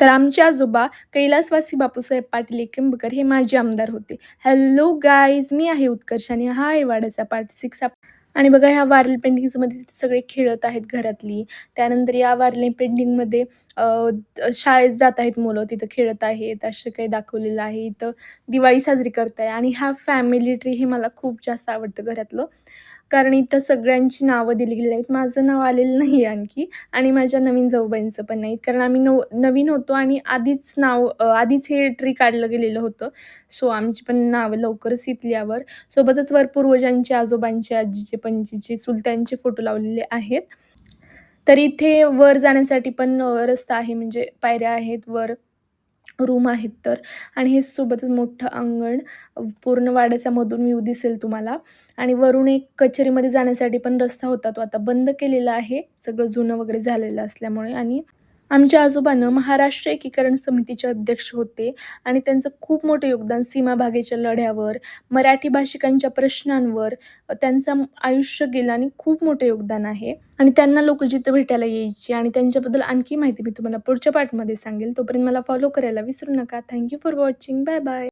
तर आमचे आजोबा कैलासवासी बापूसाहेब पाटील निलंगेकर हे माजी आमदार होते. हॅलो गाईज, मी आहे उत्कर्ष आणि हा आहे वाड्याचा पार्ट 6. आणि बघा ह्या वारली पेंटिंग्समध्ये तिथे सगळे खेळत आहेत घरातली. त्यानंतर या वारली पेंटिंगमध्ये शाळेत जात आहेत मुलं, तिथं खेळत आहेत, असं काही दाखवलेलं आहे. इथं दिवाळी साजरी करताय आणि हा फॅमिली ट्री हे मला खूप जास्त आवडतं घरातलं. कारण इथं सगळ्यांची नावं दिली गेली आहेत. माझं नाव आलेलं नाही आहे आणखी. आणि माझ्या नवीन जाऊबाईंचं पण नाही. कारण आम्ही नवीन होतो आणि आधीच हे ट्री काढलं गेलेलं होतं. सो आमची पण नावं लवकरच येतील यावर. सोबतच वर पूर्वजांचे, आजोबांचे, आजीचे, पणजीचे, चुलत्यांचे फोटो लावलेले आहेत. तर इथे वर जाण्यासाठी पण रस्ता आहे, म्हणजे पायऱ्या आहेत, वर रूम आहेत तर. आणि हे सोबतच मोठं अंगण, पूर्ण वाड्याचा मधून व्ह्यू दिसेल तुम्हाला. आणि वरून एक कचेरीमध्ये जाण्यासाठी पण रस्ता होता, तो आता बंद केलेला आहे, सगळं जुनं वगैरे झालेलं असल्यामुळे. आणि आमच्या आजोबांना महाराष्ट्र एकीकरण समितीचे अध्यक्ष होते आणि त्यांचं खूप मोठं योगदान सीमाभागेच्या लढ्यावर, मराठी भाषिकांच्या प्रश्नांवर त्यांचं आयुष्य गेलं आणि खूप मोठं योगदान आहे. आणि त्यांना लोकं जिथं भेटायला यायची आणि त्यांच्याबद्दल आणखी माहिती मी तुम्हाला पुढच्या पार्टमध्ये सांगेल. तोपर्यंत मला फॉलो करायला विसरू नका. Thank you for watching. Bye bye.